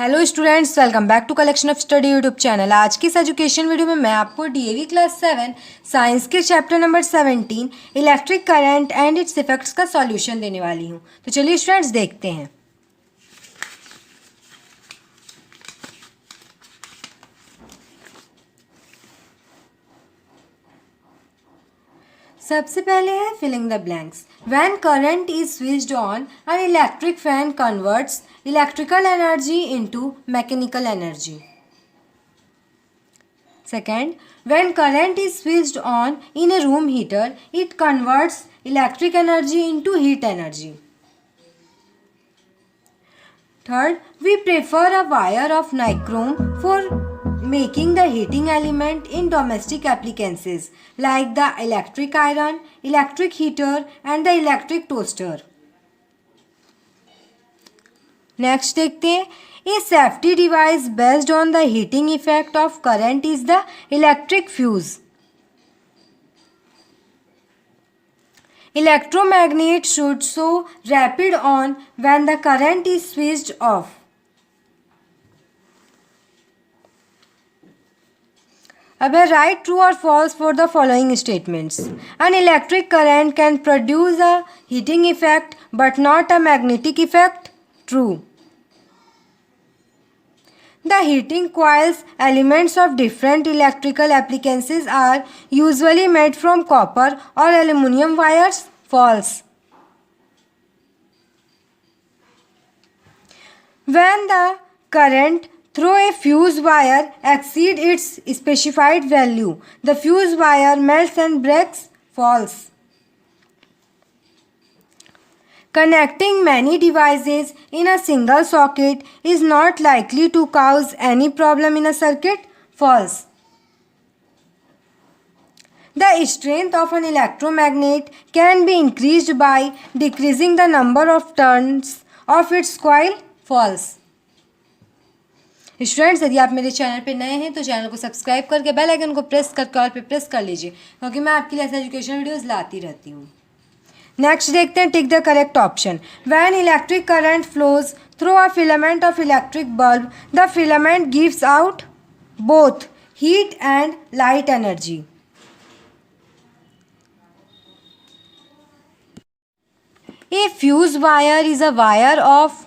Hello students, welcome back to collection of study YouTube channel. आज की इस education video में मैं आपको डीएवी क्लास 7 साइंस के chapter number 17 electric current and its effects का सॉल्यूशन देने वाली हूँ। तो चलिए स्टूडेंट्स देखते हैं। सबसे पहले है filling the blanks. When current is switched on an electric fan converts electrical energy into mechanical energy. Second, when current is switched on in a room heater, it converts electric energy into heat energy. Third, we prefer a wire of nichrome for making the heating element in domestic appliances like the electric iron, electric heater and the electric toaster. Next देखते हैं, a safety device based on the heating effect of current is the electric fuse. Electromagnet should show rapid on when the current is switched off. अब है write true or false for the following statements. An electric current can produce a heating effect but not a magnetic effect. True. The heating coils elements of different electrical appliances are usually made from copper or aluminum wires. False. When the current through a fuse wire exceeds its specified value, the fuse wire melts and breaks. False. Connecting many devices in a single socket is not likely to cause any problem in a circuit. False. The strength of an electromagnet can be increased by decreasing the number of turns of its coil. False. Students, यदि आप मेरे channel पे नए हैं तो channel को subscribe करके bell icon को प्रेस करके ऑल पे प्रेस कर लीजिए, क्योंकि मैं आपके लिए ऐसे एजुकेशन वीडियोस लाती रहती हूँ। नेक्स्ट देखते हैं, tick the correct option. When electric current flows through a filament of electric bulb, the filament gives out both heat and light energy. A fuse wire is a wire of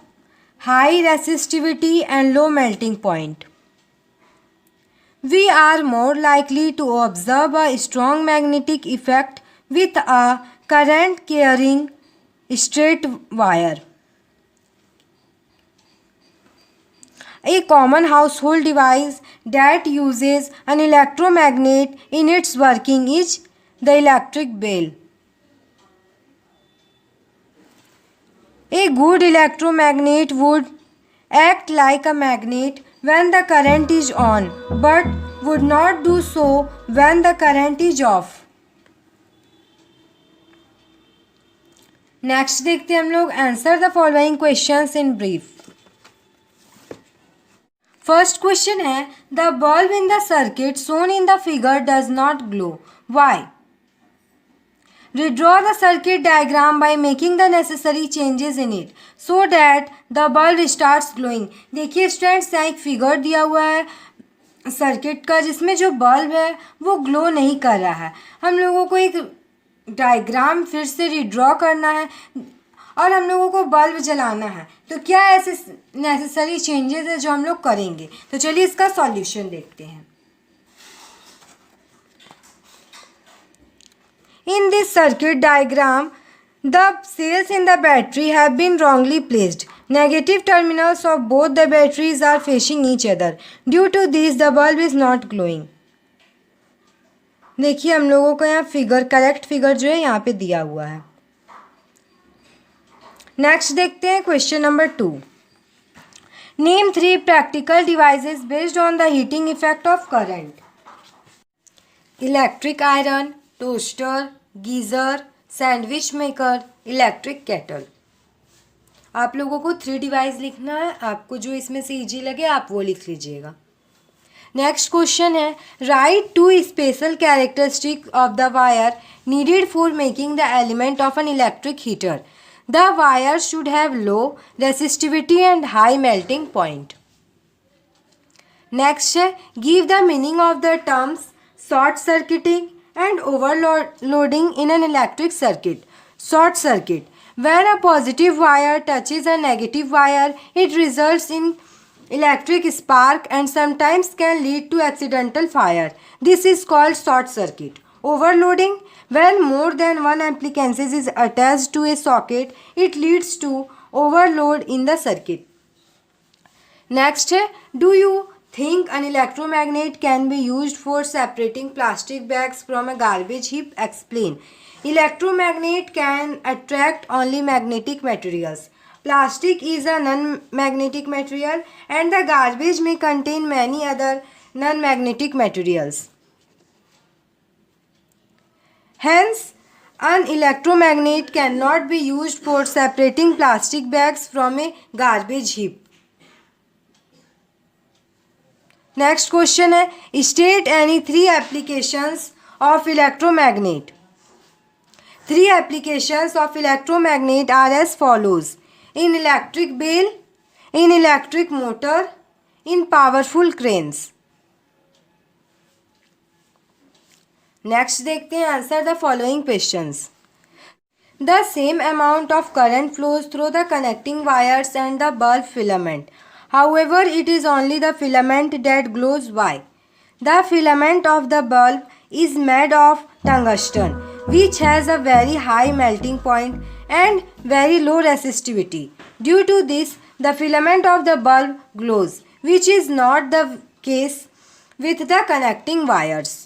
high resistivity and low melting point. We are more likely to observe a strong magnetic effect with a current carrying straight wire. A common household device that uses an electromagnet in its working is the electric bell. A good electromagnet would act like a magnet when the current is on, but would not do so when the current is off. Next देखते हैं हम लोग, answer the following questions in brief. First question है, the bulb in the circuit shown in the figure does not glow, why? Redraw the circuit diagram by making the necessary changes in it so that the bulb starts glowing. देखिए students, यहाँ एक figure दिया हुआ है circuit का जिसमें जो bulb है वो ग्लो नहीं कर रहा है। हम लोगों को एक डायग्राम फिर से रिड्रॉ करना है और हम लोगों को बल्ब जलाना है। तो क्या ऐसे नेसेसरी चेंजेस है जो हम लोग करेंगे? तो चलिए इसका सॉल्यूशन देखते हैं। In this circuit diagram, the cells in the battery have been wrongly placed. Negative terminals of both the batteries are facing each other. Due to this, the bulb is not glowing. देखिए हम लोगों को यहाँ figure, correct figure जो है यहाँ पे दिया हुआ है। नेक्स्ट देखते हैं question number 2। Name 3 practical devices based on the heating effect of current. Electric iron, toaster, geyser, sandwich maker, electric kettle. आप लोगों को 3 डिवाइस लिखना है, आपको जो इसमें से इजी लगे आप वो लिख लीजिएगा। नेक्स्ट क्वेश्चन है, right 2 special characteristic of the wire needed for making the element of an electric heater. The wire should have low resistivity and high melting point. Next है give the meaning of the terms short circuiting and overloading in an electric circuit. Short circuit, when a positive wire touches a negative wire, it results in electric spark and sometimes can lead to accidental fire. This is called short circuit. Overloading, when more than one appliance is attached to a socket, it leads to overload in the circuit. Next है, do you think an electromagnet can be used for separating plastic bags from a garbage heap? Explain. Electromagnet can attract only magnetic materials. Plastic is a non-magnetic material and the garbage may contain many other non-magnetic materials. Hence, an electromagnet cannot be used for separating plastic bags from a garbage heap. Next question है, state any 3 applications of electromagnet. 3 applications of electromagnet are as follows: in electric bell, in electric motor, in powerful cranes. Next देखते हैं, answer the following questions. The same amount of current flows through the connecting wires and the bulb filament. However, it is only the filament that glows. Why? The filament of the bulb is made of tungsten, which has a very high melting point and very low resistivity. Due to this, the filament of the bulb glows, which is not the case with the connecting wires.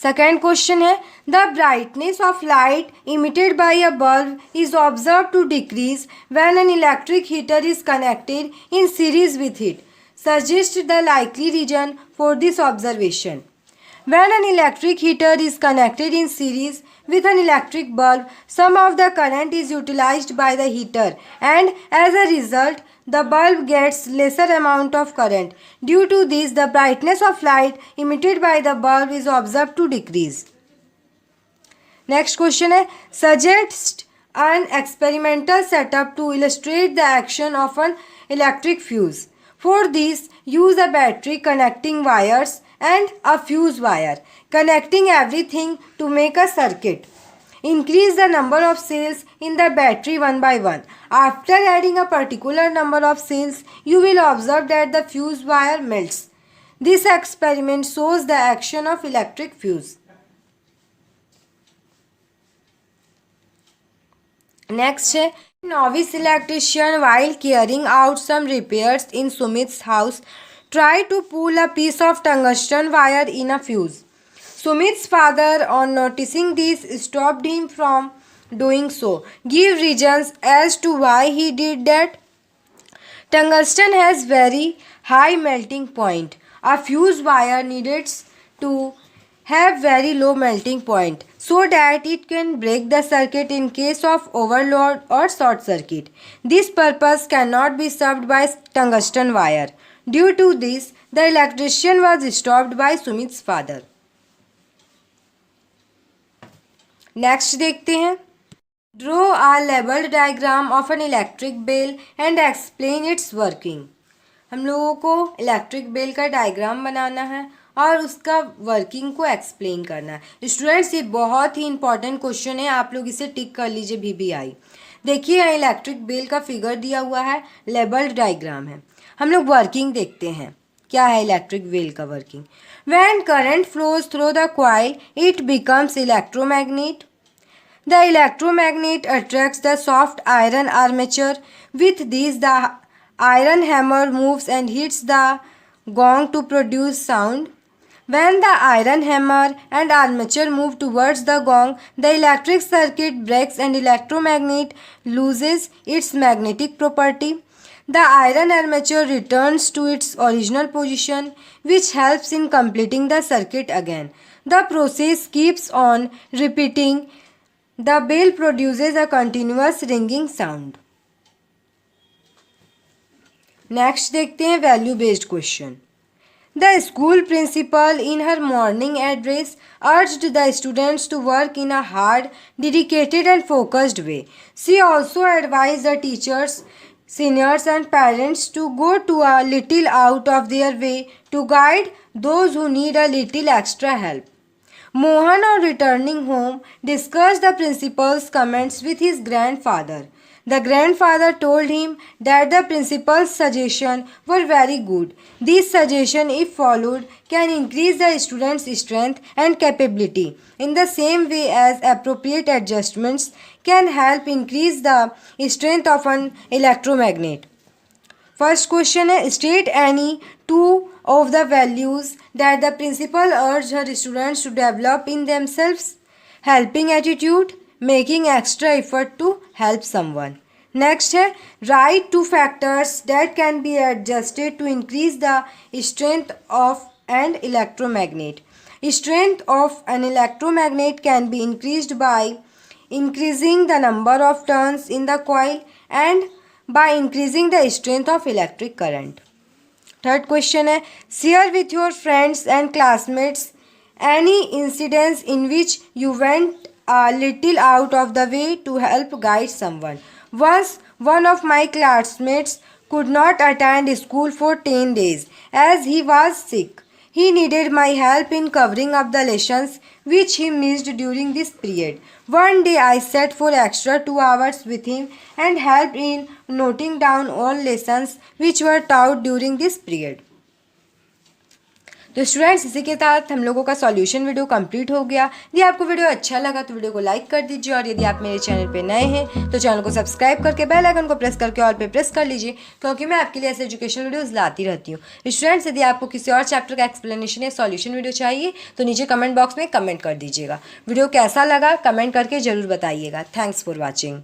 Second question है, the brightness of light emitted by a bulb is observed to decrease when an electric heater is connected in series with it. Suggest the likely reason for this observation. When an electric heater is connected in series with an electric bulb, some of the current is utilized by the heater and as a result, the bulb gets lesser amount of current. Due to this, the brightness of light emitted by the bulb is observed to decrease. Next question है, suggest an experimental setup to illustrate the action of an electric fuse. For this, use a battery connecting wires and a fuse wire, connecting everything to make a circuit. Increase the number of cells in the battery one by one. After adding a particular number of cells, you will observe that the fuse wire melts. This experiment shows the action of electric fuse. Next है, novice electrician while carrying out some repairs in Sumit's house tried to pull a piece of tungsten wire in a fuse. Sumit's father, on noticing this, stopped him from doing so. Give reasons as to why he did that. Tungsten has very high melting point. A fuse wire needs to have very low melting point so that it can break the circuit in case of overload or short circuit. This purpose cannot be served by tungsten wire. Due to this, the electrician was stopped by Sumit's father. Next देखते हैं, draw a labeled diagram of an electric bell and explain its working. हम लोगों को electric bell का diagram बनाना है और उसका working को एक्सप्लेन करना है. स्टूडेंट्स, ये बहुत ही इंपॉर्टेंट क्वेश्चन है, आप लोग इसे टिक कर लीजिए. VBI देखिए, इलेक्ट्रिक बेल का फिगर दिया हुआ है, लेबल्ड डायग्राम है. हम लोग वर्किंग देखते हैं, क्या है इलेक्ट्रिक बेल का working. When current flows through the coil, it becomes electromagnet. The electromagnet attracts the soft iron armature. With this, the iron hammer moves and hits the gong to produce sound. When the iron hammer and armature move towards the gong, the electric circuit breaks and electromagnet loses its magnetic property. The iron armature returns to its original position, which helps in completing the circuit again. The process keeps on repeating. The bell produces a continuous ringing sound. Next देखते हैं value based question. The school principal in her morning address urged the students to work in a hard, dedicated and focused way. She also advised the teachers seniors and parents to go to a little out of their way to guide those who need a little extra help. Mohan, on returning home, discussed the principal's comments with his grandfather. The grandfather told him that the principal's suggestions were very good. These suggestions, if followed, can increase the student's strength and capability in the same way as appropriate adjustments can help increase the strength of an electromagnet. First question है, state any two of the values that the principal urged her students to develop in themselves. Helping attitude, making extra effort to help someone. Next है, write two factors that can be adjusted to increase the strength of an electromagnet. Strength of an electromagnet can be increased by increasing the number of turns in the coil and by increasing the strength of electric current. Third question है, share with your friends and classmates any incidents in which you went a little out of the way to help guide someone. Once, one of my classmates could not attend school for 10 days as he was sick. He needed my help in covering up the lessons which he missed during this period. One day I sat for extra 2 hours with him and helped in noting down all lessons which were taught during this period. तो students, इसी के साथ हम लोगों का solution video complete हो गया। यदि आपको वीडियो अच्छा लगा तो वीडियो को लाइक कर दीजिए और यदि आप मेरे चैनल पे नए हैं तो चैनल को सब्सक्राइब करके बेल आइकन को प्रेस करके ऑल पे प्रेस कर लीजिए, क्योंकि मैं आपके लिए ऐसे एजुकेशन वीडियोस लाती रहती हूँ। स्टूडेंट्स, यदि आपको किसी और चैप्टर का एक्सप्लेनेशन या सॉल्यूशन वीडियो चाहिए तो नीचे कमेंट बॉक्स में कमेंट कर दीजिएगा। वीडियो कैसा लगा कमेंट करके ज़रूर बताइएगा। Thanks for watching.